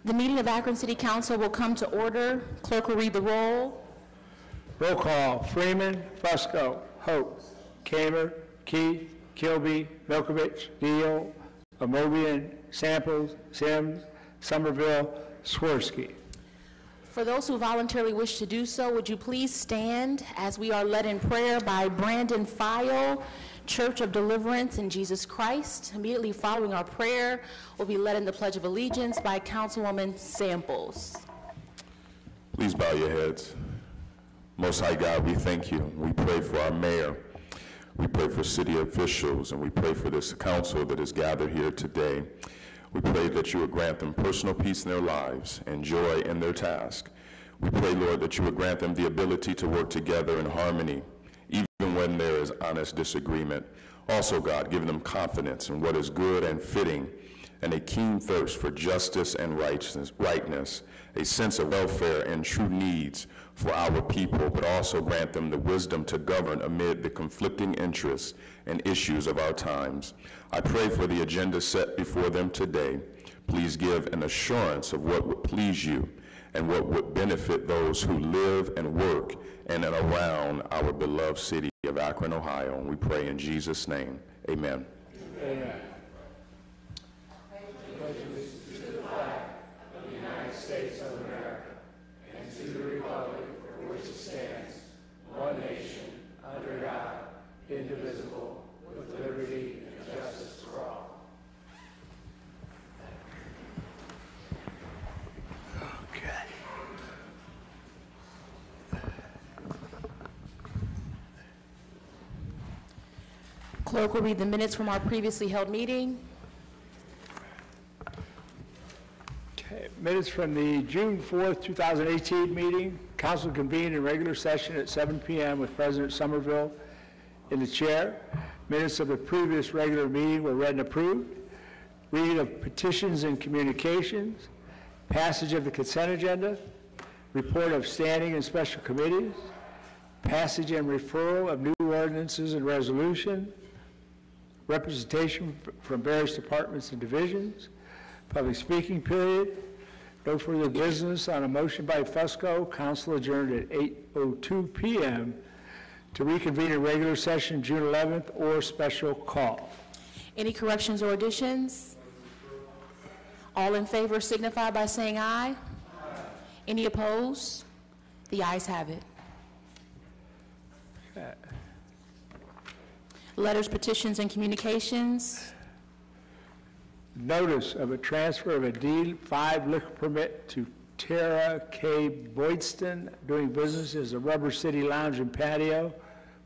The meeting of Akron City Council will come to order. Clerk will read the roll. Roll call: Freeman, Fusco, Hope, Kamer, Keith, Kilby, Milkovich, Deal, Amobian, Samples, Sims, Somerville, Swirsky. For those who voluntarily wish to do so, would you please stand as we are led in prayer by Brandon File, Church of Deliverance in Jesus Christ. Immediately following our prayer, we'll be led in the Pledge of Allegiance by Councilwoman Samples. Please bow your heads. Most High God, we thank you. We pray for our mayor. We pray for city officials, and we pray for this council that is gathered here today. We pray that you would grant them personal peace in their lives and joy in their task. We pray, Lord, that you would grant them the ability to work together in harmony, even when there is honest disagreement. Also, God, give them confidence in what is good and fitting, and a keen thirst for justice and rightness, a sense of welfare and true needs for our people, but also grant them the wisdom to govern amid the conflicting interests and issues of our times. I pray for the agenda set before them today. Please give an assurance of what would please you and what would benefit those who live and work in and around our beloved city of Akron, Ohio. And we pray in Jesus' name. Amen. Amen. Indivisible, with liberty and justice for all. Okay. Clerk will read the minutes from our previously held meeting. Okay. Minutes from the June 4th, 2018 meeting. Council convened in regular session at 7 p.m. with President Somerville in the chair. Minutes of the previous regular meeting were read and approved. Reading of petitions and communications. Passage of the consent agenda. Report of standing and special committees. Passage and referral of new ordinances and resolution. Representation from various departments and divisions. Public speaking period. No further business. On a motion by Fusco, council adjourned at 8:02 p.m. to reconvene in regular session June 11th or special call. Any corrections or additions? All in favor signify by saying aye. Aye. Any opposed? The ayes have it. Okay. Letters, petitions, and communications. Notice of a transfer of a D5 liquor permit to Tara K. Boydston, doing business as a Rubber City Lounge and Patio,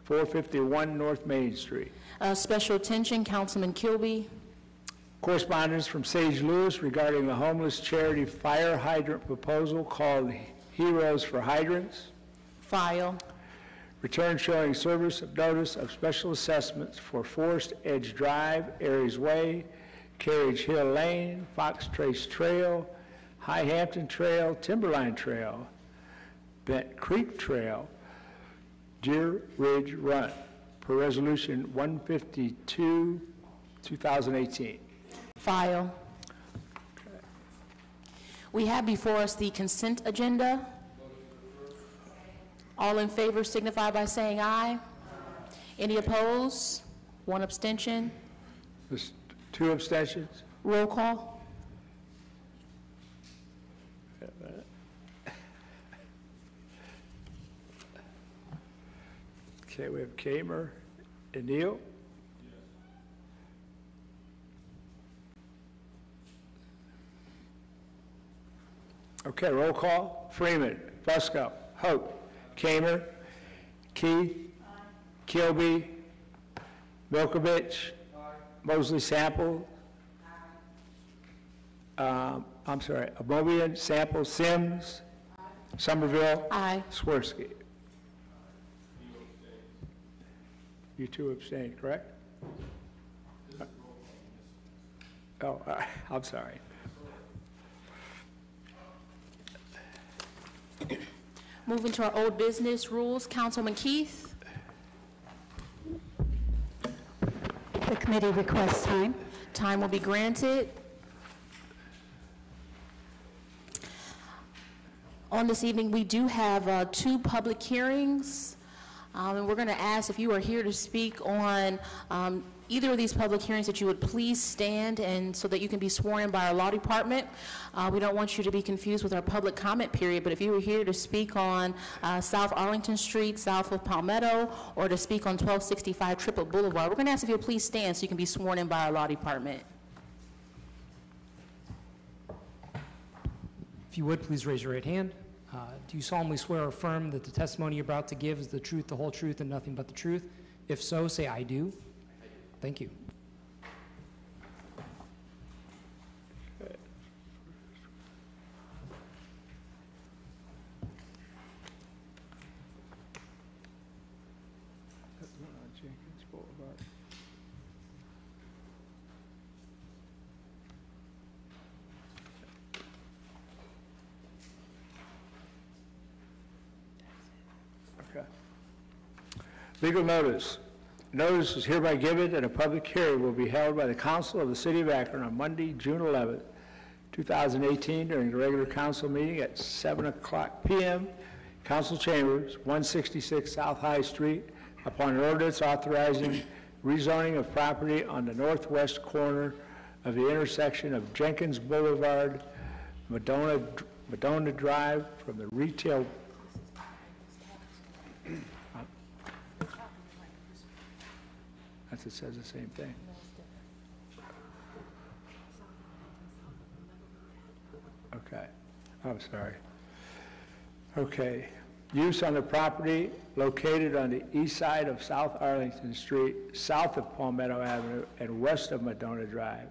451 North Main Street. Special attention, Councilman Kilby. Correspondence from Sage Lewis regarding the homeless charity fire hydrant proposal called Heroes for Hydrants. File. Return showing service of notice of special assessments for Forest Edge Drive, Aries Way, Carriage Hill Lane, Fox Trace Trail, High Hampton Trail, Timberline Trail, Bent Creek Trail, Deer Ridge Run, per resolution 152, 2018. File. Okay. We have before us the consent agenda. All in favor signify by saying aye. Any opposed? One abstention. There's 2 abstentions. Roll call. Okay, we have Kamer and Neal. Okay, roll call. Freeman, Fusco, Hope, Kamer, Keith, Kilby, Milkovich, Mosley Sample, Amobian, Sample, Sims, Somerville, Aye. Swirsky. You 2 abstained, correct? Oh, I'm sorry. Moving to our old business rules, Councilman Keith. The committee requests time. Time will be granted. On this evening, we do have 2 public hearings, and we're going to ask if you are here to speak on either of these public hearings that you would please stand and so that you can be sworn in by our law department. We don't want you to be confused with our public comment period, but if you were here to speak on South Arlington Street, south of Palmetto, or to speak on 1265 Triple Boulevard, we're going to ask if you'll please stand so you can be sworn in by our law department. If you would, please raise your right hand. Do you solemnly swear or affirm that the testimony you're about to give is the truth, the whole truth, and nothing but the truth? If so, say I do. Thank you. Jenkins Boulevard. Okay. Legal notice. Notice is hereby given and a public hearing will be held by the Council of the City of Akron on Monday, June 11th, 2018, during the regular council meeting at 7:00 p.m. Council Chambers, 166 South High Street, upon an ordinance authorizing rezoning of property on the northwest corner of the intersection of Jenkins Boulevard, Madonna Drive, from the retail. It says the same thing. Okay, I'm sorry. Okay, use on the property located on the east side of South Arlington Street, south of Palmetto Avenue, and west of Madonna Drive.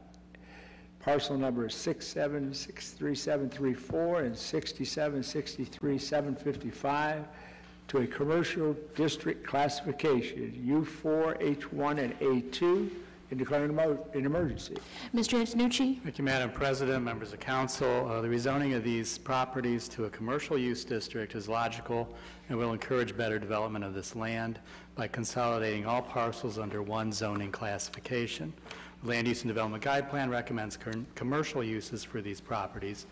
Parcel number is 676734 and 6763-755. To a commercial district classification, U4, H1, and A2, and declaring an emergency. Mr. Antonucci? Thank you, Madam President, members of council. The rezoning of these properties to a commercial use district is logical and will encourage better development of this land by consolidating all parcels under one zoning classification. The Land Use and Development Guide Plan recommends commercial uses for these properties.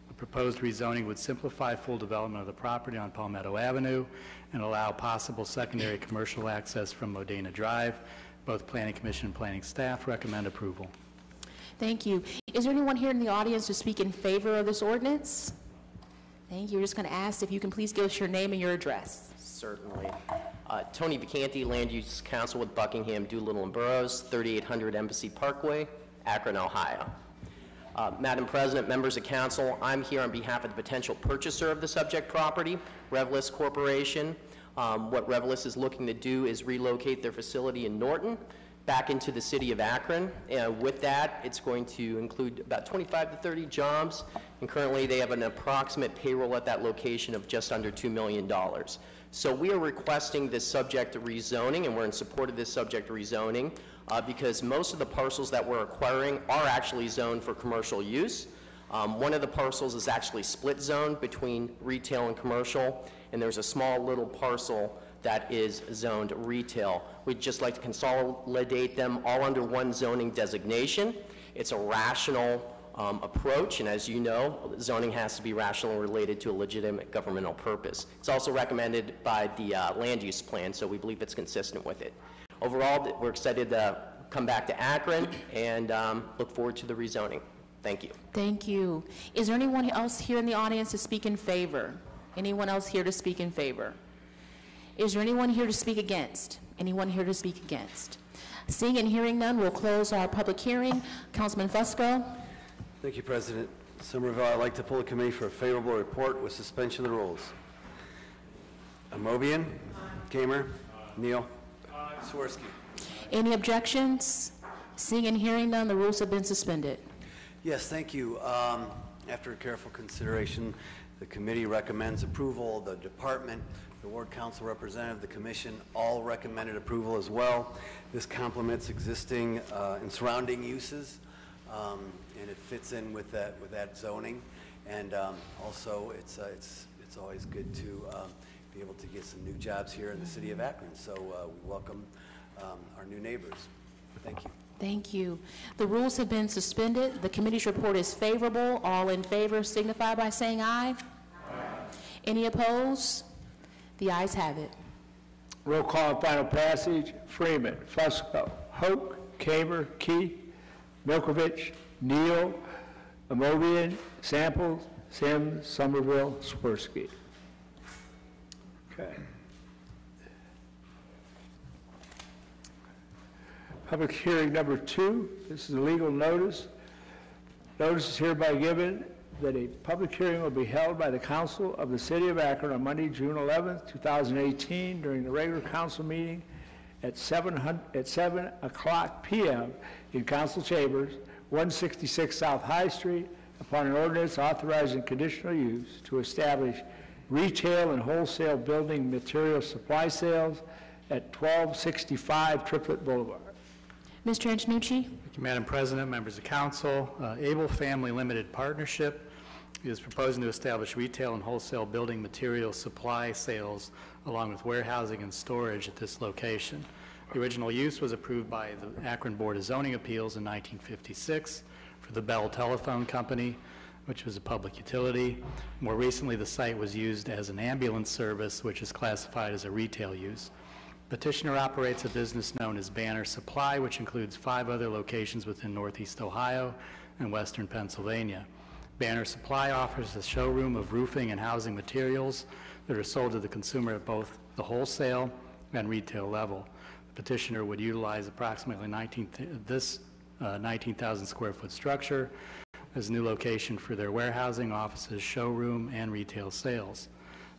The proposed rezoning would simplify full development of the property on Palmetto Avenue and allow possible secondary commercial access from Modena Drive. Both Planning Commission and Planning staff recommend approval. Thank you. Is there anyone here in the audience to speak in favor of this ordinance? Thank you. We're just going to ask if you can please give us your name and your address. Certainly. Tony Vicanti, Land Use Council with Buckingham, Doolittle, and Burroughs, 3800 Embassy Parkway, Akron, Ohio. Madam President, members of council, I'm here on behalf of the potential purchaser of the subject property, Revlis Corporation. What Revlis is looking to do is relocate their facility in Norton back into the city of Akron. With that, it's going to include about 25 to 30 jobs, and currently they have an approximate payroll at that location of just under $2 million. So we are requesting this subject to rezoning, and we're in support of this subject to rezoning because most of the parcels that we're acquiring are actually zoned for commercial use. One of the parcels is actually split zoned between retail and commercial, and there's a small little parcel that is zoned retail. We'd just like to consolidate them all under one zoning designation. It's a rational approach, and as you know, zoning has to be rational and related to a legitimate governmental purpose. It's also recommended by the land use plan, so we believe it's consistent with it. Overall, we're excited to come back to Akron and look forward to the rezoning. Thank you. Thank you. Is there anyone else here in the audience to speak in favor? Anyone else here to speak in favor? Is there anyone here to speak against? Anyone here to speak against? Seeing and hearing none, we'll close our public hearing. Councilman Fusco. Thank you, President. Somerville, I'd like to pull the committee for a favorable report with suspension of the rules. Amobian? Kamer? Neal? Swirsky? Any objections? Seeing and hearing none, the rules have been suspended. Yes, thank you. After careful consideration, the committee recommends approval. The department, the ward council representative, the commission, all recommended approval as well. This complements existing and surrounding uses, and it fits in with that zoning. And also, it's always good to be able to get some new jobs here in the city of Akron. So we welcome our new neighbors. Thank you. Thank you. The rules have been suspended. The committee's report is favorable. All in favor signify by saying aye. Aye. Any opposed? The ayes have it. Roll call on final passage. Freeman, Fusco, Hoke, Kamer, Keith, Milkovich, Neal, Amobian, Samples, Sims, Somerville, Swirsky. Okay. Public hearing number 2. This is a legal notice. Notice is hereby given that a public hearing will be held by the Council of the City of Akron on Monday, June 11th, 2018, during the regular council meeting at 7 o'clock p.m. in council chambers, 166 South High Street, upon an ordinance authorizing conditional use to establish retail and wholesale building material supply sales at 1265 Triplet Boulevard. Mr. Antonucci? Thank you, Madam President, members of council. Able Family Limited Partnership is proposing to establish retail and wholesale building material supply sales along with warehousing and storage at this location. The original use was approved by the Akron Board of Zoning Appeals in 1956 for the Bell Telephone Company, which was a public utility. More recently, the site was used as an ambulance service, which is classified as a retail use. Petitioner operates a business known as Banner Supply, which includes 5 other locations within Northeast Ohio and Western Pennsylvania. Banner Supply offers a showroom of roofing and housing materials that are sold to the consumer at both the wholesale and retail level. The petitioner would utilize approximately 19,000 square foot structure as a new location for their warehousing, offices, showroom, and retail sales.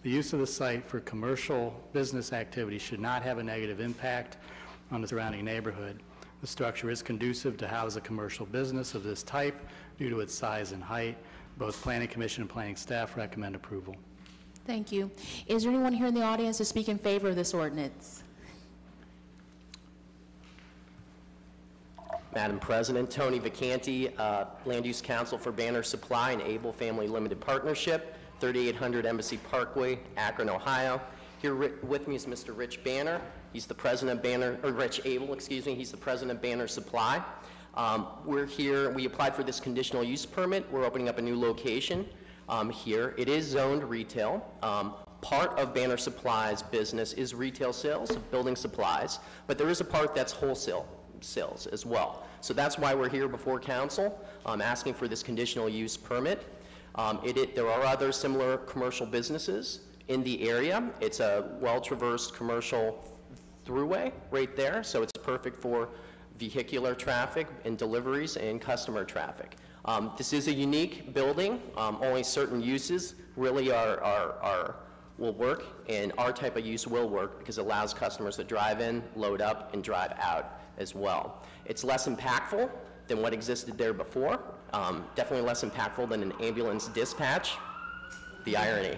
The use of the site for commercial business activity should not have a negative impact on the surrounding neighborhood. The structure is conducive to house a commercial business of this type due to its size and height. Both Planning Commission and Planning staff recommend approval. Thank you. Is there anyone here in the audience to speak in favor of this ordinance? Madam President, Tony Vacanti, Land Use Council for Banner Supply and Able Family Limited Partnership, 3800 Embassy Parkway, Akron, Ohio. Here with me is Mr. Rich Banner. He's the president of Banner, or Rich Able, excuse me. He's the president of Banner Supply. We're here, we applied for this conditional use permit. We're opening up a new location here. It is zoned retail. Part of Banner Supply's business is retail sales of building supplies, but there is a part that's wholesale sales as well. So that's why we're here before council, asking for this conditional use permit. There are other similar commercial businesses in the area. It's a well-traversed commercial throughway right there, so it's perfect for vehicular traffic and deliveries and customer traffic. This is a unique building. Only certain uses really will work, and our type of use will work because it allows customers to drive in, load up, and drive out as well. It's less impactful than what existed there before. Definitely less impactful than an ambulance dispatch, the irony,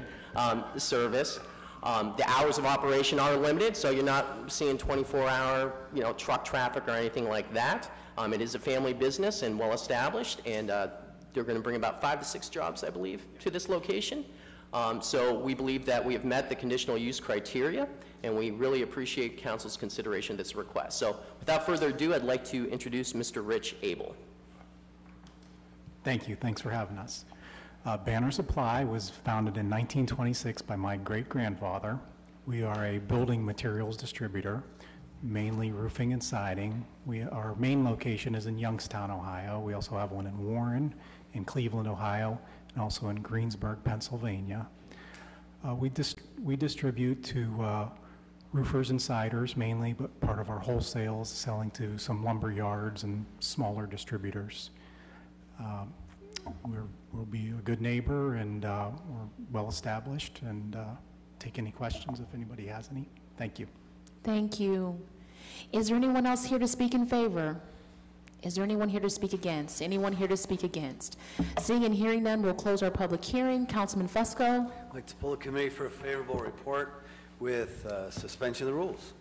service. The hours of operation are limited, so you're not seeing 24-hour, truck traffic or anything like that. It is a family business and well-established, and they're going to bring about 5 to 6 jobs, I believe, to this location. So we believe that we have met the conditional use criteria, and we really appreciate council's consideration of this request. So without further ado, I'd like to introduce Mr. Rich Able. Thank you. Thanks for having us. Banner Supply was founded in 1926 by my great-grandfather. We are a building materials distributor, mainly roofing and siding. Our main location is in Youngstown, Ohio. We also have one in Warren, in Cleveland, Ohio, and also in Greensburg, Pennsylvania. We distribute to roofers and siders mainly, but part of our wholesale is selling to some lumber yards and smaller distributors. We'll be a good neighbor, and we're well established, and take any questions if anybody has any. Thank you. Thank you. Is there anyone else here to speak in favor? Is there anyone here to speak against? Anyone here to speak against? Seeing and hearing none, we'll close our public hearing. Councilman Fusco. I'd like to pull the committee for a favorable report with suspension of the rules.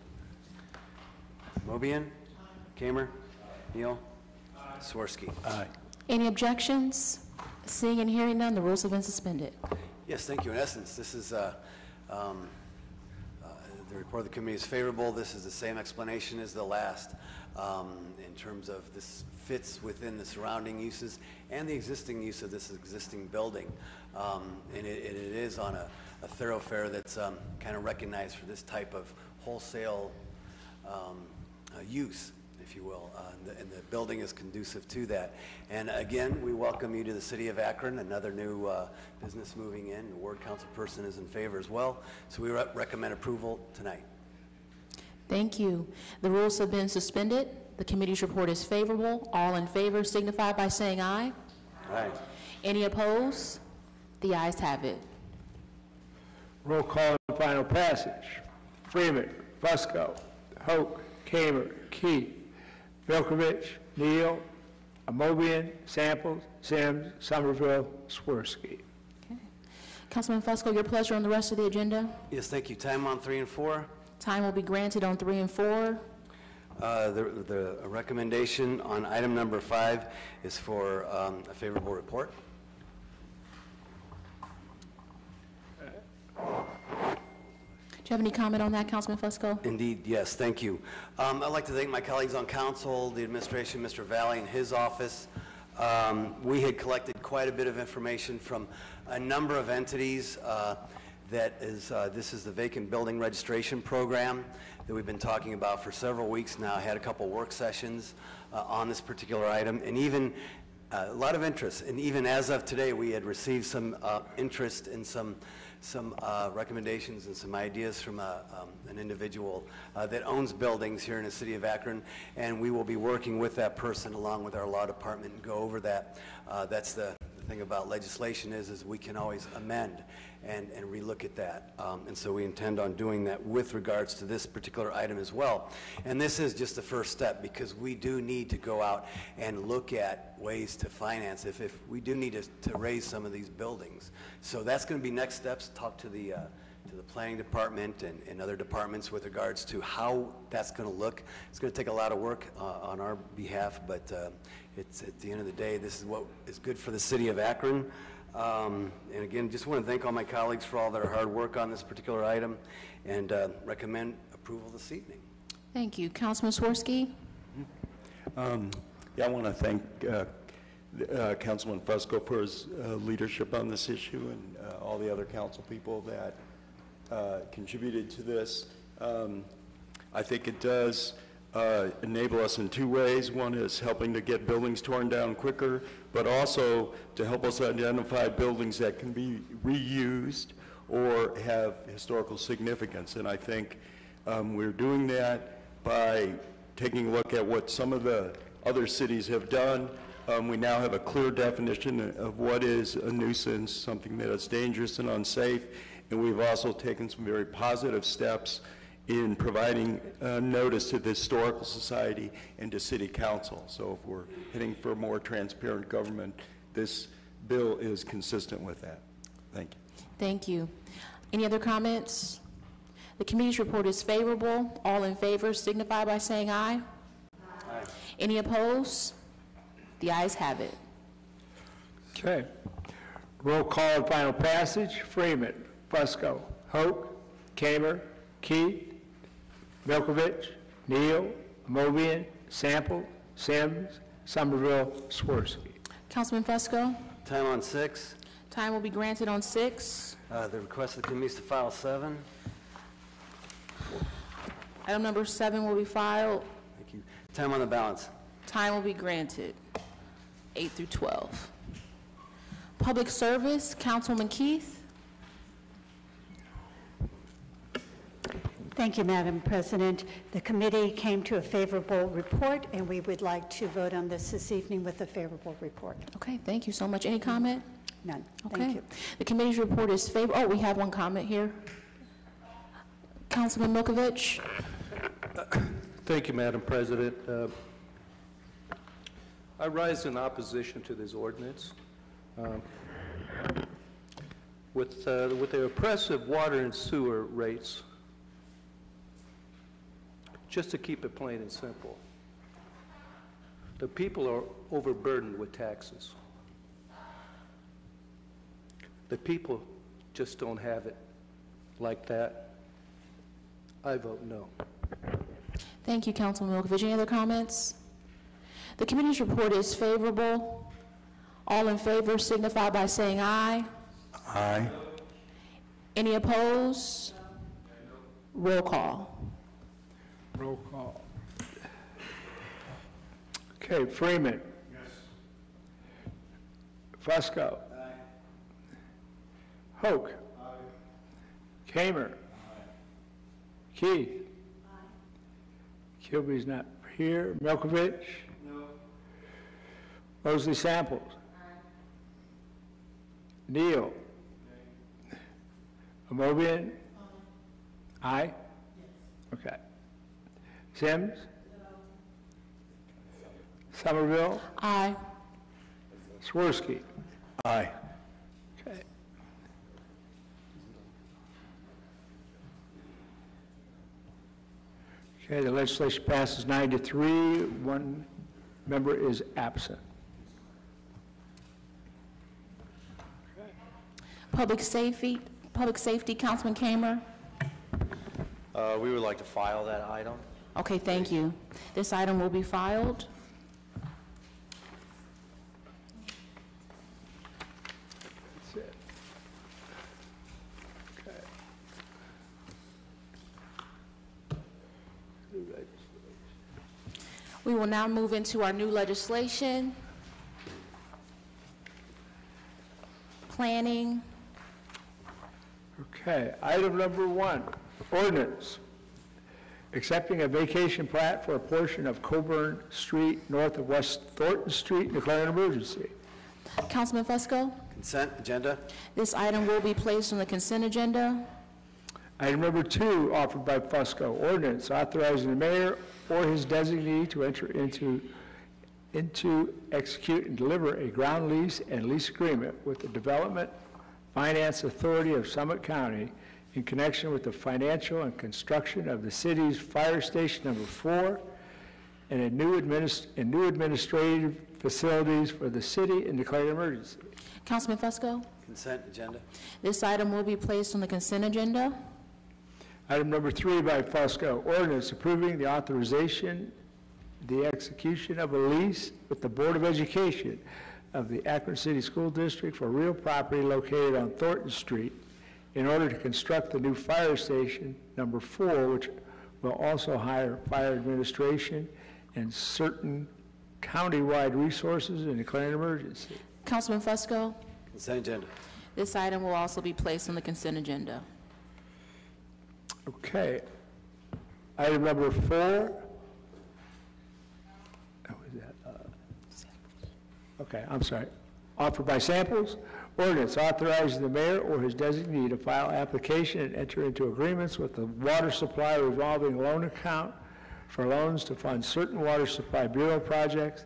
Mobian? Kamer? Neal? Swirsky? Aye. Any objections? Seeing and hearing none, the rules have been suspended. Yes, thank you. In essence, this is the report of the committee is favorable. This is the same explanation as the last in terms of this fits within the surrounding uses and the existing use of this existing building. And it is on a thoroughfare that's kind of recognized for this type of wholesale use, if you will, and the building is conducive to that. And again, we welcome you to the city of Akron, another new business moving in. The ward council person is in favor as well, so we recommend approval tonight. Thank you. The rules have been suspended. The committee's report is favorable. All in favor signify by saying aye. Aye. Any opposed? The ayes have it. Roll call and final passage. Freeman, Fusco, Hoke, Kamer, Key, Milkovich, Neal, Amobian, Samples, Sims, Somerville, Swirsky. Okay. Councilman Fusco, your pleasure on the rest of the agenda. Yes, thank you. Time on 3 and 4. Time will be granted on 3 and 4. The recommendation on item number 5 is for a favorable report. Do you have any comment on that, Councilman Fusco? Indeed, yes, thank you. I'd like to thank my colleagues on council, the administration, Mr. Valley and his office. We had collected quite a bit of information from a number of entities. This is the vacant building registration program that we've been talking about for several weeks now. I had a couple work sessions on this particular item, and even a lot of interest. And even as of today, we had received some interest in some recommendations and some ideas from an individual that owns buildings here in the city of Akron, and we will be working with that person along with our law department and go over that. That's the thing about legislation is we can always amend and relook at that. And so we intend on doing that with regards to this particular item as well. And this is just the first step, because we do need to go out and look at ways to finance if we do need to raise some of these buildings. So that's going to be next steps. Talk to the planning department and other departments with regards to how that's going to look. It's going to take a lot of work on our behalf, but it's at the end of the day, this is what is good for the city of Akron. And again, just want to thank all my colleagues for all their hard work on this particular item, and recommend approval this evening. Thank you. Councilman Swirsky? Yeah, I want to thank Councilman Fusco for his leadership on this issue, and all the other council people that contributed to this. I think it does enable us in two ways. One is helping to get buildings torn down quicker, but also to help us identify buildings that can be reused or have historical significance. And I think we're doing that by taking a look at what some of the other cities have done. We now have a clear definition of what is a nuisance, something that is dangerous and unsafe, and we've also taken some very positive steps in providing notice to the Historical Society and to City Council. So if we're heading for more transparent government, this bill is consistent with that. Thank you. Thank you. Any other comments? The committee's report is favorable. All in favor signify by saying aye. Aye. Any opposed? The ayes have it. Okay. Roll call and final passage. Freeman, Fusco, Hoke, Kamer, Key, Milkovich, Neal, Mobian, Sample, Sims, Somerville, Swirsky. Councilman Fusco? Time on 6. Time will be granted on 6. The request of the committee is to file 7. Item number 7 will be filed. Thank you. Time on the balance. Time will be granted. 8 through 12. Public Service, Councilman Keith. Thank you, Madam President. The committee came to a favorable report, and we would like to vote on this evening with a favorable report. Okay, thank you so much. Any comment? None. Okay. Thank you. The committee's report is favorable. Oh, we have one comment here. Councilman Milkovich. Thank you, Madam President. I rise in opposition to this ordinance. With the oppressive water and sewer rates, just to keep it plain and simple, the people are overburdened with taxes. The people just don't have it like that. I vote no. Thank you, Councilman Milkovich. Any other comments? The committee's report is favorable. All in favor signify by saying aye. Aye. Any opposed? Roll call. Roll call. Okay, Freeman. Yes. Fusco. Aye. Hoke. Aye. Kamer. Aye. Keith. Aye. Kilby's not here. Milkovich. No. Mosley Samples. Aye. Neal. Aye. Amobian. Aye. Yes. Okay. Sims. Somerville? Aye. Swirsky? Aye. Okay. Okay, the legislation passes 9-3. One member is absent. Public Safety, Councilman Kamer. We would like to file that item. Okay, thank you. This item will be filed. That's it. Okay. New legislation. We will now move into our new legislation. Planning. Okay, item number 1, ordinance. Accepting a vacation plat for a portion of Coburn Street north of West Thornton Street, declaring an emergency. Councilman Fusco. Consent agenda. This item will be placed on the consent agenda. Item number 2, offered by Fusco, ordinance authorizing the mayor or his designee to enter into execute and deliver a ground lease and lease agreement with the Development Finance Authority of Summit County in connection with the financial and construction of the city's fire station number 4 and new administrative facilities for the city and declaring an emergency. Councilman Fusco. Consent agenda. This item will be placed on the consent agenda. Item number 3 by Fusco, ordinance approving the authorization, the execution of a lease with the Board of Education of the Akron City School District for real property located on Thornton Street in order to construct the new fire station number 4, which will also hire fire administration and certain county-wide resources and declare an emergency. Councilman Fusco. Consent agenda. This item will also be placed on the consent agenda. Okay. Item number 4. Okay, I'm sorry. Offered by Samples, ordinance authorizing the mayor or his designee to file application and enter into agreements with the water supply revolving loan account for loans to fund certain water supply bureau projects,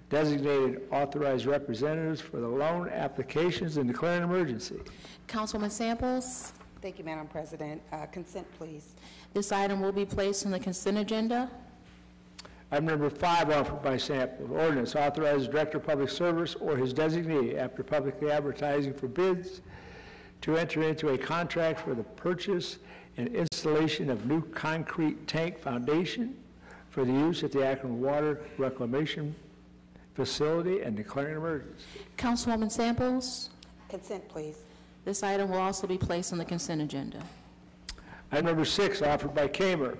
designated authorized representatives for the loan applications, and declare an emergency. Councilwoman Samples. Thank you, Madam President. Consent, please. This item will be placed on the consent agenda. Item number 5, offered by Samples, ordinance authorizes Director of Public Service or his designee, after publicly advertising for bids, to enter into a contract for the purchase and installation of new concrete tank foundation for the use at the Akron Water Reclamation Facility and declaring an emergency. Councilwoman Samples. Consent, please. This item will also be placed on the consent agenda. Item number 6, offered by Kamer,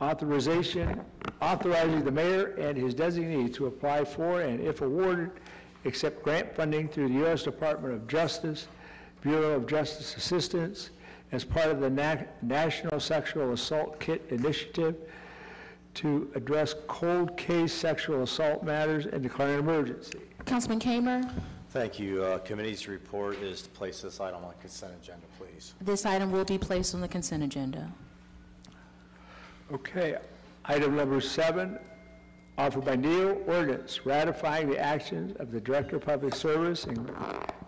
authorizing the mayor and his designee to apply for and, if awarded, accept grant funding through the U.S. Department of Justice, Bureau of Justice Assistance, as part of the National Sexual Assault Kit Initiative to address cold case sexual assault matters and declare an emergency. Councilman Kamer. Thank you. Committee's report is to place this item on the consent agenda, please. This item will be placed on the consent agenda. Okay. Item number 7, offered by Neal, ordinance ratifying the actions of the Director of Public Service and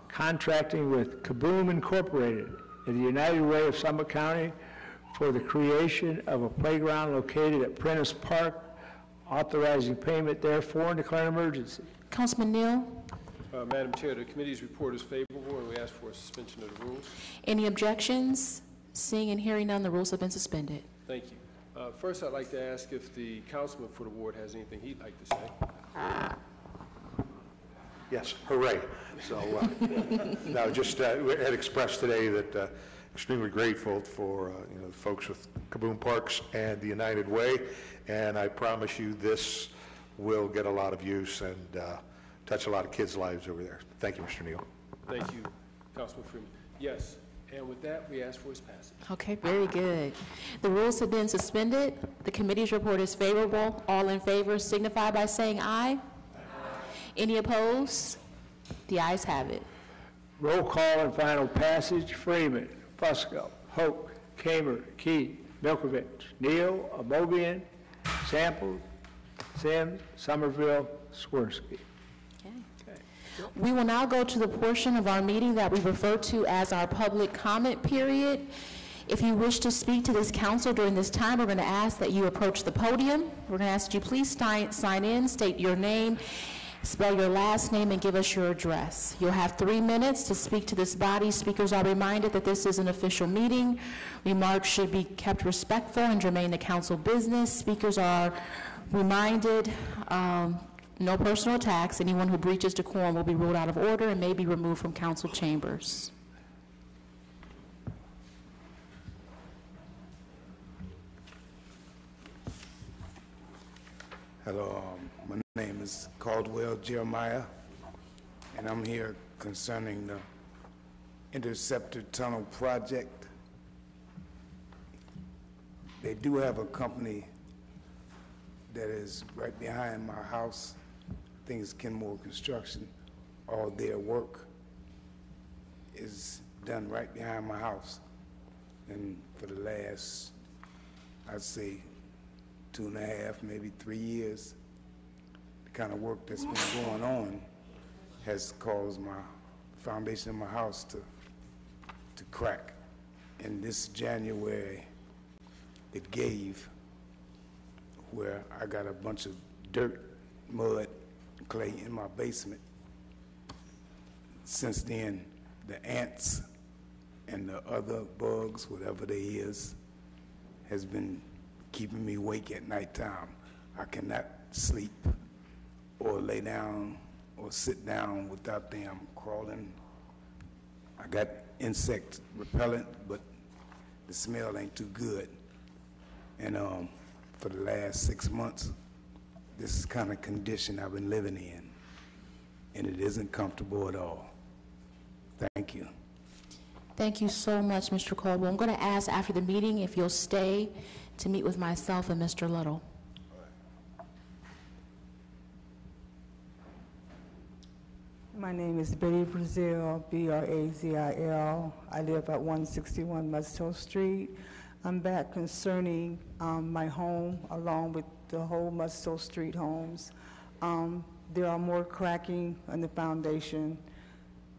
contracting with Kaboom Incorporated in the United Way of Summit County for the creation of a playground located at Prentice Park, authorizing payment therefore and declaring an emergency. Councilman Neal. Madam Chair, the committee's report is favorable, and we ask for a suspension of the rules. Any objections? Seeing and hearing none, the rules have been suspended. Thank you. First, I'd like to ask if the councilman for the ward has anything he'd like to say. Yes, hooray. So, no, just we had expressed today that extremely grateful for, the folks with Kaboom Parks and the United Way, and I promise you this will get a lot of use and touch a lot of kids' lives over there. Thank you, Mr. Neal. Thank you, Councilman Freeman. Yes, and with that, we ask for its passage. Okay, very good. The rules have been suspended. The committee's report is favorable. All in favor signify by saying aye. Any opposed? The ayes have it. Roll call and final passage. Freeman, Fusco, Hope, Kamer, Key, Milkovich, Neal, Amobian, Sample, Sims, Somerville, Swirsky. We will now go to the portion of our meeting that we refer to as our public comment period. If you wish to speak to this council during this time, we're going to ask that you approach the podium. We're going to ask that you please sign in, state your name, spell your last name, and give us your address. You'll have 3 minutes to speak to this body. Speakers are reminded that this is an official meeting. Remarks should be kept respectful and germane to council business. Speakers are reminded no personal attacks. Anyone who breaches decorum will be ruled out of order and may be removed from council chambers. Hello, my name is Caldwell Jeremiah, and I'm here concerning the Interceptor Tunnel project. They do have a company that is right behind my house. I think it's Kenmore Construction. All their work is done right behind my house. And for the last, I'd say, 2.5, maybe 3 years, the kind of work that's been going on has caused my foundation of my house to crack. And this January, it gave, where I got a bunch of dirt, mud, clay in my basement. Since then, the ants and the other bugs, whatever they is, has been keeping me awake at nighttime. I cannot sleep or lay down or sit down without them crawling. I got insect repellent, but the smell ain't too good. And for the last 6 months, this is kind of condition I've been living in, and it isn't comfortable at all. Thank you. Thank you so much, Mr. Caldwell. I'm going to ask after the meeting if you'll stay to meet with myself and Mr. Little. My name is Betty Brazil, B-R-A-Z-I-L. I live at 161 Musto Street. I'm back concerning my home along with the whole Musto Street homes. There are more cracking on the foundation.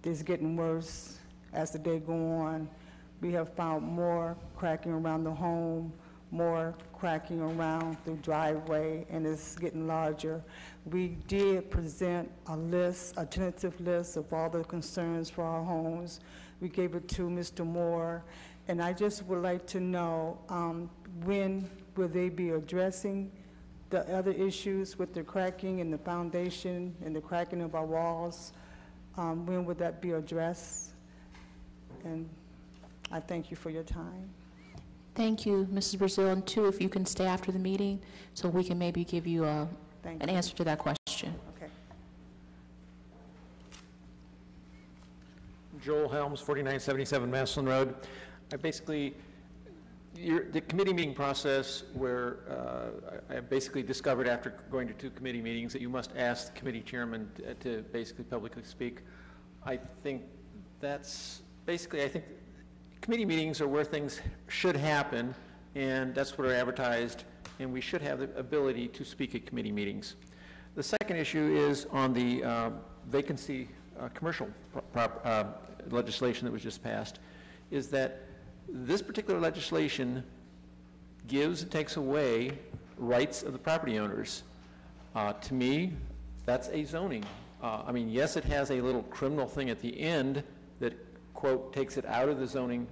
It's getting worse as the day go on. We have found more cracking around the home, more cracking around the driveway, and it's getting larger. We did present a list, a tentative list of all the concerns for our homes. We gave it to Mr. Moore, and I just would like to know when will they be addressing the other issues with the cracking in the foundation and the cracking of our walls? When would that be addressed? And I thank you for your time. Thank you, Mrs. Brazil. And two, if you can stay after the meeting so we can maybe give you an answer to that question. Okay. Joel Helms, 4977 Maslin Road. I basically, the committee meeting process where I basically discovered after going to 2 committee meetings that you must ask the committee chairman to basically publicly speak. I think that's basically, I think committee meetings are where things should happen, and that's what are advertised, and we should have the ability to speak at committee meetings. The second issue is on the vacancy commercial legislation that was just passed, is that this particular legislation gives and takes away rights of the property owners. To me, that's a zoning. I mean, yes, it has a little criminal thing at the end that, quote, takes it out of the zoning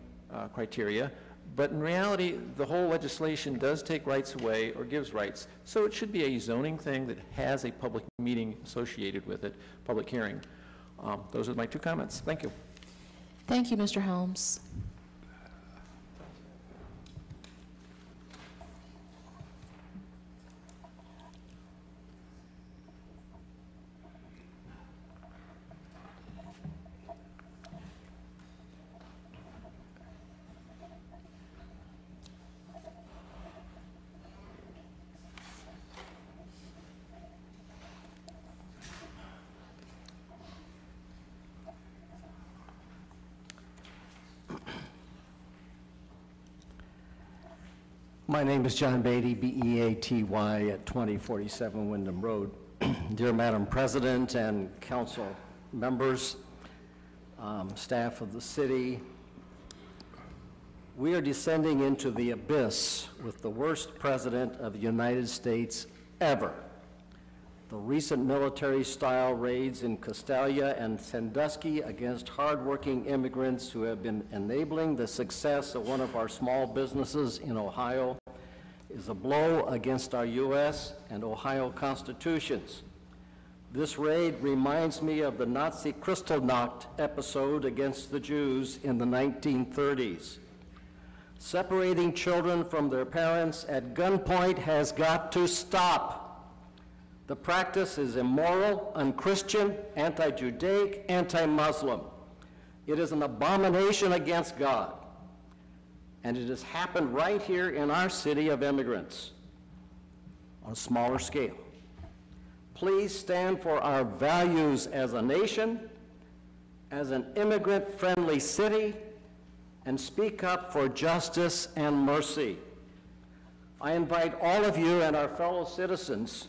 criteria, but in reality, the whole legislation does take rights away or gives rights. So it should be a zoning thing that has a public meeting associated with it, public hearing. Those are my 2 comments. Thank you. Thank you, Mr. Helms. My name is John Beatty, B-E-A-T-Y, at 2047 Wyndham Road. Dear Madam President and council members, staff of the city, we are descending into the abyss with the worst president of the United States ever. The recent military-style raids in Castalia and Sandusky against hardworking immigrants who have been enabling the success of one of our small businesses in Ohio is a blow against our U.S. and Ohio constitutions. This raid reminds me of the Nazi Kristallnacht episode against the Jews in the 1930s. Separating children from their parents at gunpoint has got to stop. The practice is immoral, unchristian, anti-Judaic, anti-Muslim. It is an abomination against God. And it has happened right here in our city of immigrants on a smaller scale. Please stand for our values as a nation, as an immigrant-friendly city, and speak up for justice and mercy. I invite all of you and our fellow citizens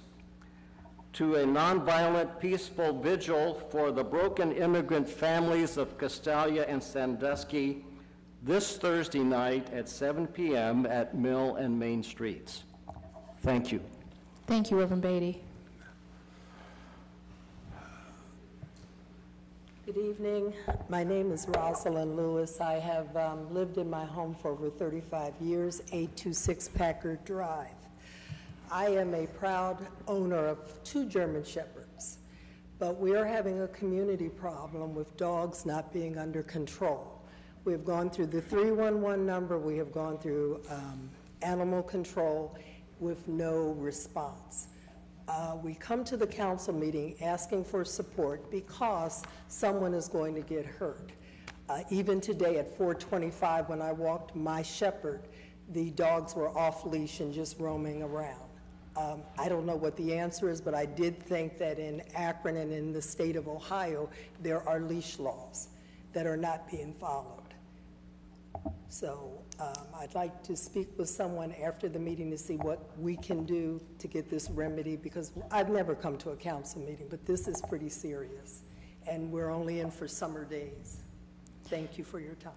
to a nonviolent, peaceful vigil for the broken immigrant families of Castalia and Sandusky this Thursday night at 7 p.m. at Mill and Main Streets. Thank you. Thank you, Reverend Beatty. Good evening. My name is Rosalind Lewis. I have lived in my home for over 35 years, 826 Packard Drive. I am a proud owner of 2 German Shepherds, but we are having a community problem with dogs not being under control. We have gone through the 311 number, we have gone through animal control with no response. We come to the council meeting asking for support because someone is going to get hurt. Even today at 4:25 when I walked my shepherd, the dogs were off leash and just roaming around. I don't know what the answer is, but I did think that in Akron and in the state of Ohio, there are leash laws that are not being followed. So I'd like to speak with someone after the meeting to see what we can do to get this remedy, because I've never come to a council meeting, but this is pretty serious, and we're only in for summer days. Thank you for your time.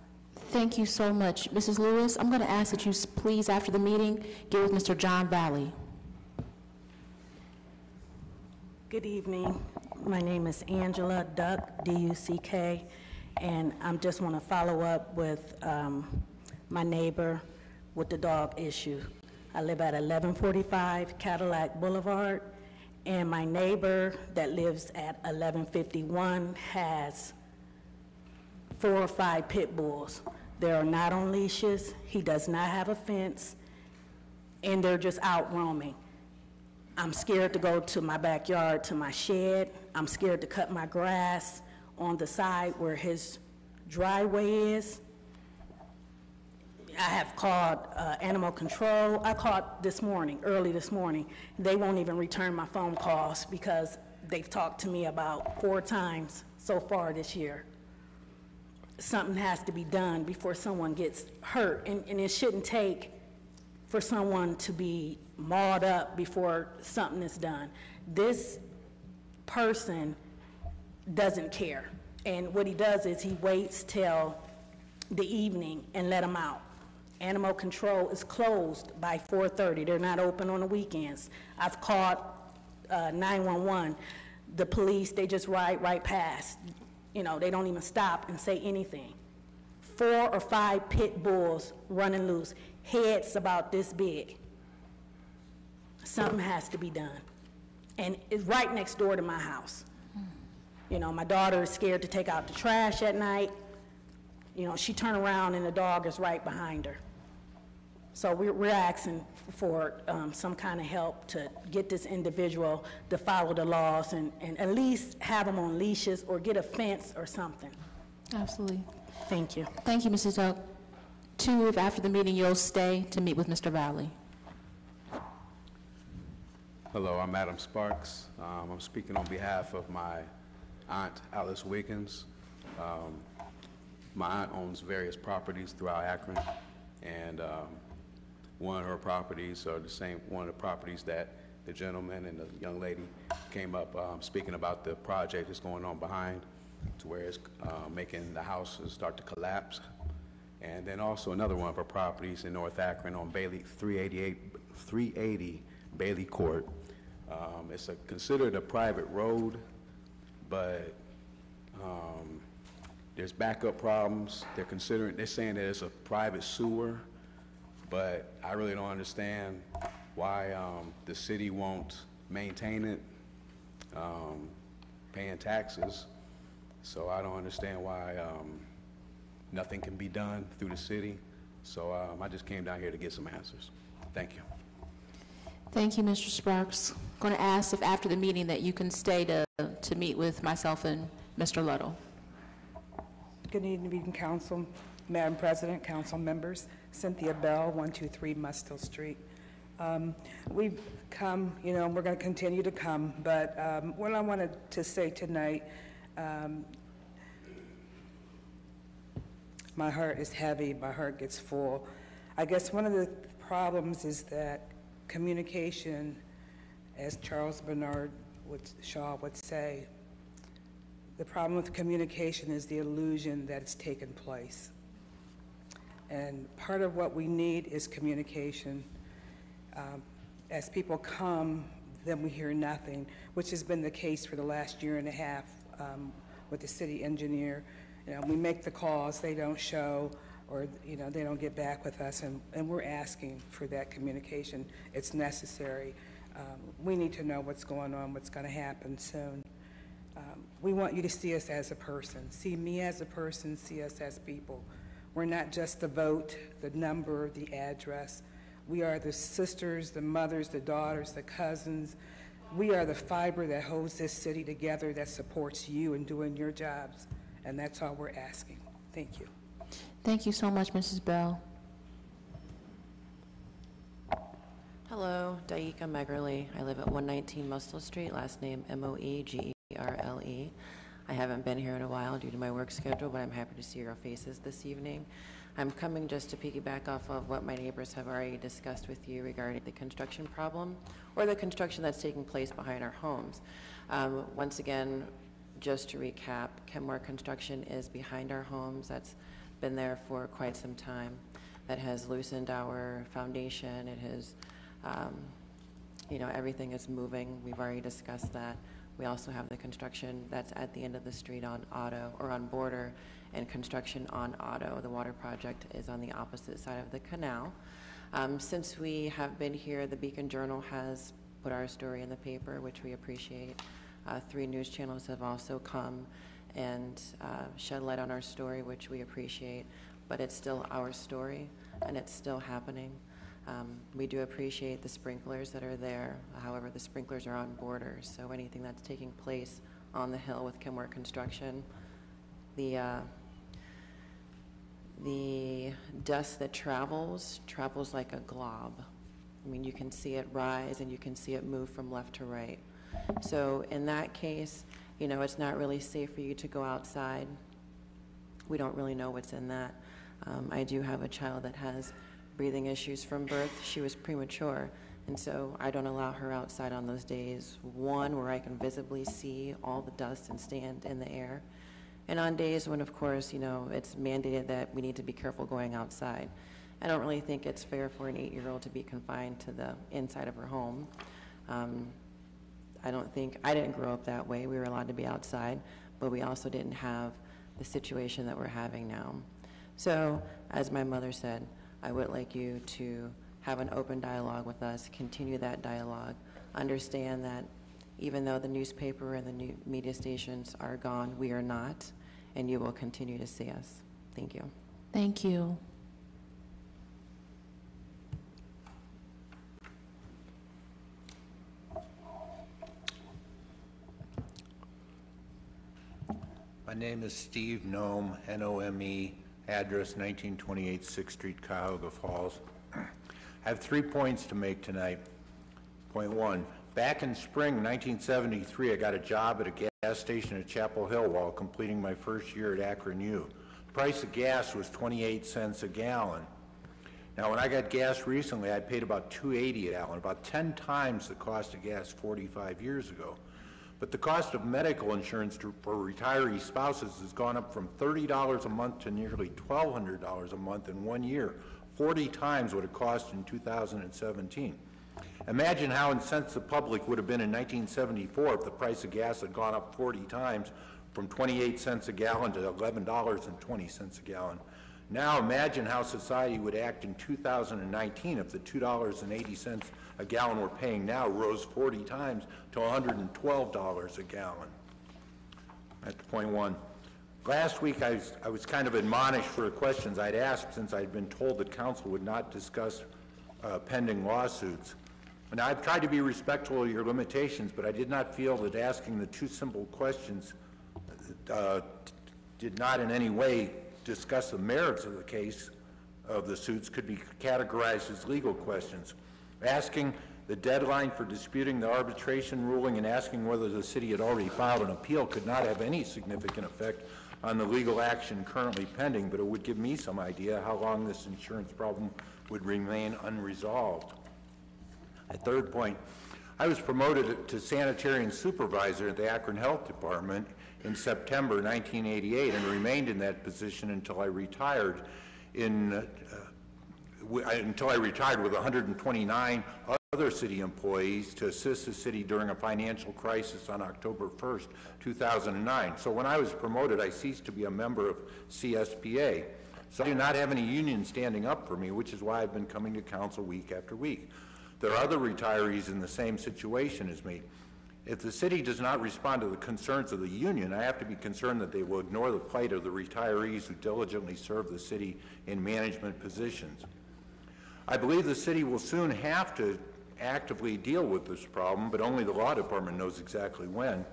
Thank you so much. Mrs. Lewis, I'm going to ask that you please, after the meeting, get with Mr. John Valley. Good evening. My name is Angela Duck, D-U-C-K, and I just want to follow up with my neighbor with the dog issue. I live at 1145 Cadillac Boulevard, and my neighbor that lives at 1151 has 4 or 5 pit bulls. They are not on leashes. He does not have a fence, and they're just out roaming. I'm scared to go to my backyard, to my shed. I'm scared to cut my grass on the side where his driveway is. I have called animal control. I called this morning, early this morning. They won't even return my phone calls because they've talked to me about 4 times so far this year. Something has to be done before someone gets hurt, and it shouldn't take for someone to be mauled up before something is done. This person doesn't care, and what he does is he waits till the evening and let them out. Animal control is closed by 4:30. They're not open on the weekends. I've called 911. The police, they just ride right past. You know, they don't even stop and say anything. 4 or 5 pit bulls running loose, heads about this big. Something has to be done. And it's right next door to my house. You know, my daughter is scared to take out the trash at night. You know, she turned around and the dog is right behind her. So we're asking for some kind of help to get this individual to follow the laws and at least have them on leashes or get a fence or something. Absolutely. Thank you. Thank you, Mrs. Duck. 2, if after the meeting you'll stay to meet with Mr. Valley. Hello, I'm Adam Sparks. I'm speaking on behalf of my aunt, Alice Wiggins. My aunt owns various properties throughout Akron, and one of her properties, or the same one of the properties that the gentleman and the young lady came up speaking about the project that's going on behind, to where it's making the houses start to collapse. And then also another one of her properties in North Akron on Bailey 380 Bailey Court. It's considered a private road, but there's backup problems. They're saying that it's a private sewer, but I really don't understand why the city won't maintain it, paying taxes. So I don't understand why nothing can be done through the city. So I just came down here to get some answers. Thank you. Thank you, Mr. Sparks. I'm going to ask if after the meeting that you can stay to meet with myself and Mr. Ludlow. Good evening, Council, Madam President, Council members. Cynthia Bell, 123 Mustill Street. We've come, we're going to continue to come, but what I wanted to say tonight, my heart is heavy, my heart gets full. I guess one of the problems is that communication, as Charles Bernard Shaw would say, the problem with communication is the illusion that it's taken place. And part of what we need is communication. As people come, then we hear nothing, which has been the case for the last year and a half with the city engineer. We make the calls, they don't show, or they don't get back with us, and we're asking for that communication. It's necessary. We need to know what's going on, what's going to happen soon. We want you to see us as a person, see me as a person, see us as people. We're not just the vote, the number, the address. We are the sisters, the mothers, the daughters, the cousins. We are the fiber that holds this city together, that supports you in doing your jobs, and that's all we're asking. Thank you. Thank you so much, Mrs. Bell. Hello, Daika Megerle. I live at 119 Mustill Street, last name Moegerle. I haven't been here in a while due to my work schedule, but I'm happy to see your faces this evening. I'm coming just to piggyback off of what my neighbors have already discussed with you regarding the construction problem, or the construction that's taking place behind our homes. Once again, just to recap, Kenmore Construction is behind our homes. That's been there for quite some time. That has loosened our foundation. It has, everything is moving. We've already discussed that. We also have the construction that's at the end of the street on Otto, or on Border, and construction on Otto. The water project is on the opposite side of the canal. Since we have been here, the Beacon Journal has put our story in the paper, which we appreciate. 3 news channels have also come and shed light on our story, which we appreciate, but it's still our story, and it's still happening. We do appreciate the sprinklers that are there. However, the sprinklers are on Border, so anything that's taking place on the hill with Kenmore Construction, the dust that travels like a glob. I mean, you can see it rise and you can see it move from left to right. So in that case, it's not really safe for you to go outside. We don't really know what's in that. I do have a child that has breathing issues from birth. She was premature, and so I don't allow her outside on those days. One, where I can visibly see all the dust and stand in the air. And on days when, of course, it's mandated that we need to be careful going outside. I don't really think it's fair for an 8-year-old to be confined to the inside of her home. I didn't grow up that way. We were allowed to be outside, but we also didn't have the situation that we're having now. So, as my mother said, I would like you to have an open dialogue with us, continue that dialogue, understand that even though the newspaper and the new media stations are gone, we are not, and you will continue to see us. Thank you. Thank you. My name is Steve Nome, N-O-M-E, address 1928 6th Street, Cuyahoga Falls. I have 3 points to make tonight. Point 1, back in spring 1973, I got a job at a gas station at Chapel Hill while completing my first year at Akron U. The price of gas was 28 cents a gallon. Now, when I got gas recently, I paid about $2.80 a gallon, about 10 times the cost of gas 45 years ago. But the cost of medical insurance for retiree spouses has gone up from $30 a month to nearly $1,200 a month in 1 year, 40 times what it cost in 2017. Imagine how incensed the public would have been in 1974 if the price of gas had gone up 40 times from 28 cents a gallon to $11.20 a gallon. Now imagine how society would act in 2019 if the $2.80 a gallon we're paying now rose 40 times to $112 a gallon. That's point one. Last week I was kind of admonished for the questions I'd asked since I'd been told that council would not discuss pending lawsuits. And I've tried to be respectful of your limitations, but I did not feel that asking the two simple questions did not in any way discuss the merits of the case of the suits could be categorized as legal questions. Asking the deadline for disputing the arbitration ruling and asking whether the city had already filed an appeal could not have any significant effect on the legal action currently pending, but it would give me some idea how long this insurance problem would remain unresolved. A third point, I was promoted to sanitarian supervisor at the Akron Health Department in September 1988 and remained in that position until I retired with 129 other city employees to assist the city during a financial crisis on October 1st, 2009. So when I was promoted, I ceased to be a member of CSPA. So I do not have any union standing up for me, which is why I've been coming to council week after week. There are other retirees in the same situation as me. If the city does not respond to the concerns of the union, I have to be concerned that they will ignore the plight of the retirees who diligently serve the city in management positions. I believe the city will soon have to actively deal with this problem, but only the law department knows exactly when.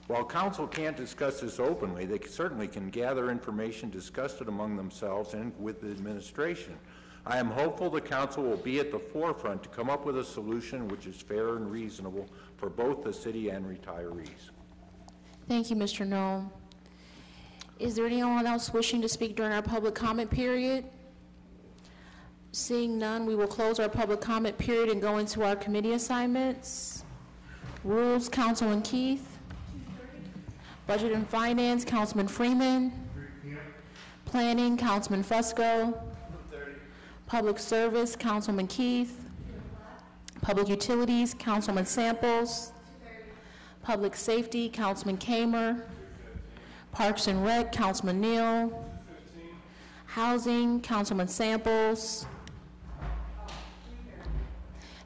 While council can't discuss this openly, they certainly can gather information, discuss it among themselves and with the administration. I am hopeful the council will be at the forefront to come up with a solution which is fair and reasonable for both the city and retirees. Thank you, Mr. Noem. Is there anyone else wishing to speak during our public comment period? Seeing none, we will close our public comment period and go into our committee assignments. Rules, Councilman Keith. Budget and Finance, Councilman Freeman. Planning, Councilman Fusco. Public Service, Councilman Keith. Public Utilities, Councilman Samples. Public Safety, Councilman Kamer. Parks and Rec, Councilman Neal. Housing, Councilman Samples.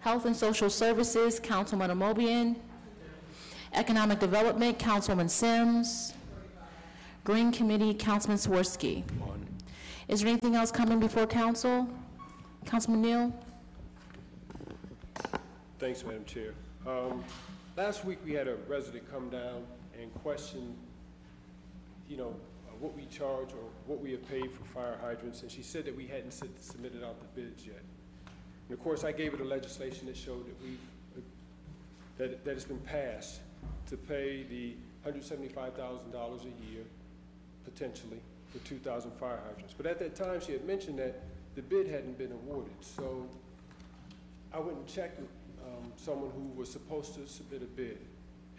Health and Social Services, Councilman Amobian. Economic Development, Councilman Sims. Green Committee, Councilman Swirsky. Is there anything else coming before council? Councilman Neal? Thanks, Madam Chair. Last week we had a resident come down and question, what we charge or what we have paid for fire hydrants, and she said that we hadn't submitted out the bids yet. And of course, I gave her the legislation that showed that that it's been passed to pay the $175,000 a year, potentially, for 2,000 fire hydrants. But at that time, she had mentioned that the bid hadn't been awarded. So I went and checked with someone who was supposed to submit a bid.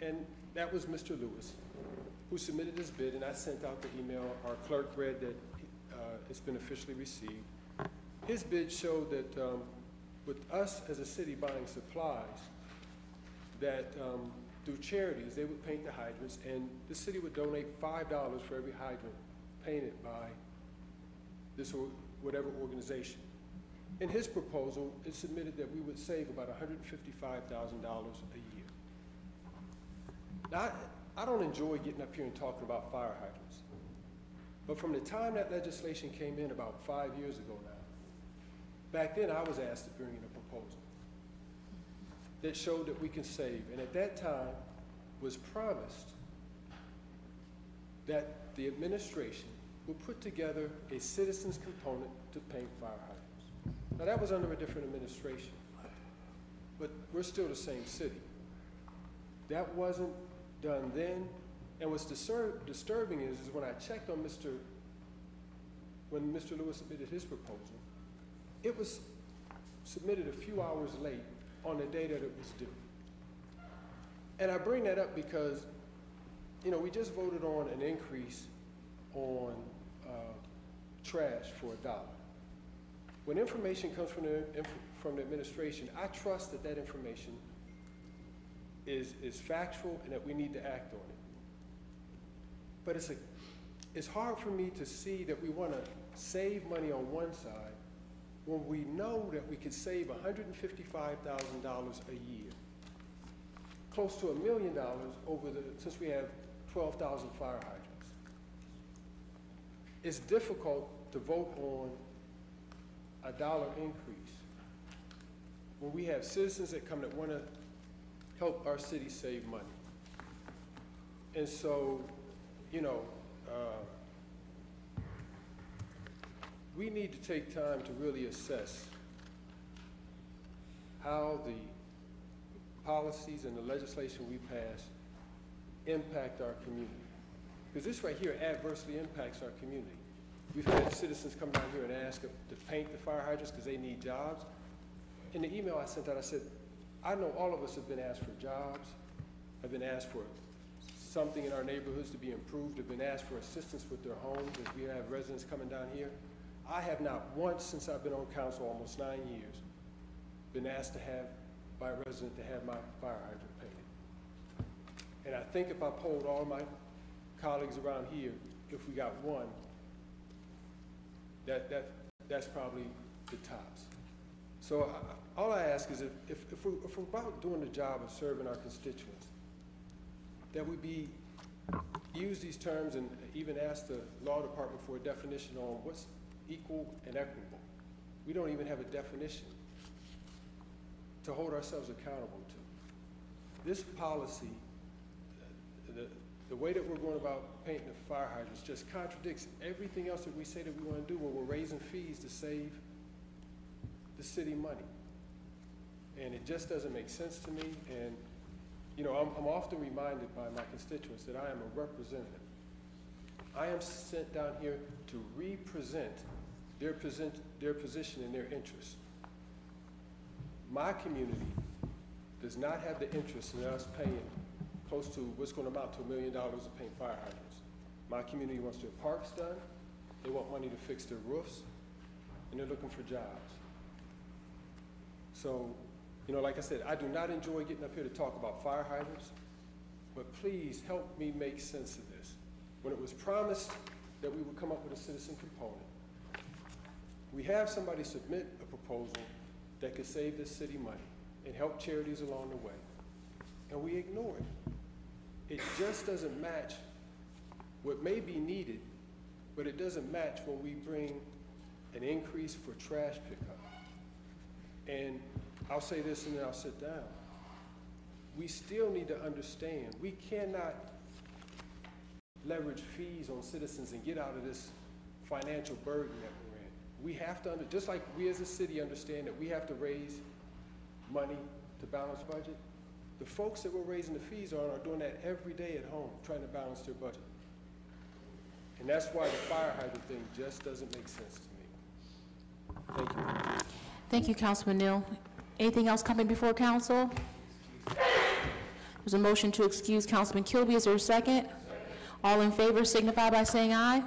And that was Mr. Lewis, who submitted his bid, and I sent out the email. Our clerk read that it's been officially received. His bid showed that with us as a city buying supplies, that through charities, they would paint the hydrants, and the city would donate $5 for every hydrant painted by this or whatever organization. In his proposal, it submitted that we would save about $155,000 a year. Now, I don't enjoy getting up here and talking about fire hydrants, but from the time that legislation came in about 5 years ago now, back then I was asked to bring in a proposal that showed that we can save, and at that time was promised that the administration would put together a citizens component to paint fire hydrants. Now that was under a different administration, but we're still the same city. That wasn't done then, and what's disturbing is when I checked on when Mr. Lewis submitted his proposal, it was submitted a few hours late on the day that it was due. And I bring that up because, you know, we just voted on an increase on trash for $1. When information comes from the administration, I trust that that information is factual and that we need to act on it. But it's hard for me to see that we want to save money on one side when we know that we could save $155,000 a year, close to $1 million since we have 12,000 fire hydrants. It's difficult to vote on a $1 increase when we have citizens that come that want to help our city save money. And so, you know, we need to take time to really assess how the policies and the legislation we pass impact our community. Because this right here adversely impacts our community. We've had citizens come down here and ask to paint the fire hydrants because they need jobs. In the email I sent out, I said, I know all of us have been asked for jobs, have been asked for something in our neighborhoods to be improved, have been asked for assistance with their homes as we have residents coming down here. I have not once since I've been on council, almost 9 years, been asked to have, by a resident to have my fire hydrant painted. And I think if I polled all my colleagues around here, if we got one, that's probably the tops. So all I ask is if we're about doing the job of serving our constituents, that we use these terms and even ask the law department for a definition on what's equal and equitable. We don't even have a definition to hold ourselves accountable to. This policy, the way that we're going about painting the fire hydrants just contradicts everything else that we say that we want to do when we're raising fees to save the city money. And it just doesn't make sense to me. And, you know, I'm often reminded by my constituents that I am a representative. I am sent down here to represent their position and their interests. My community does not have the interest in us paying close to what's going to amount to $1 million to paint fire hydrants. My community wants their parks done, they want money to fix their roofs, and they're looking for jobs. So, you know, like I said, I do not enjoy getting up here to talk about fire hydrants, but please help me make sense of this. When it was promised that we would come up with a citizen component, we have somebody submit a proposal that could save this city money and help charities along the way, and we ignore it. It just doesn't match what may be needed, but it doesn't match when we bring an increase for trash pickup. And I'll say this and then I'll sit down. We still need to understand we cannot leverage fees on citizens and get out of this financial burden that we're in. We have to, just like we as a city understand that we have to raise money to balance budget, the folks that we're raising the fees on are doing that every day at home, trying to balance their budget. And that's why the fire hydrant thing just doesn't make sense to me. Thank you. Thank you, Councilman Neal. Anything else coming before council? There's a motion to excuse Councilman Kilby. Is there a second? All in favor signify by saying aye.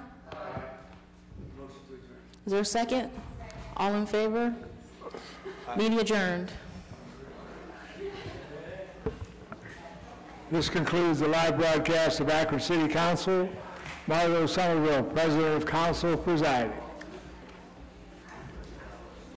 Is there a second? All in favor? Meeting adjourned. This concludes the live broadcast of Akron City Council. Marlo Somerville, President of Council, presiding.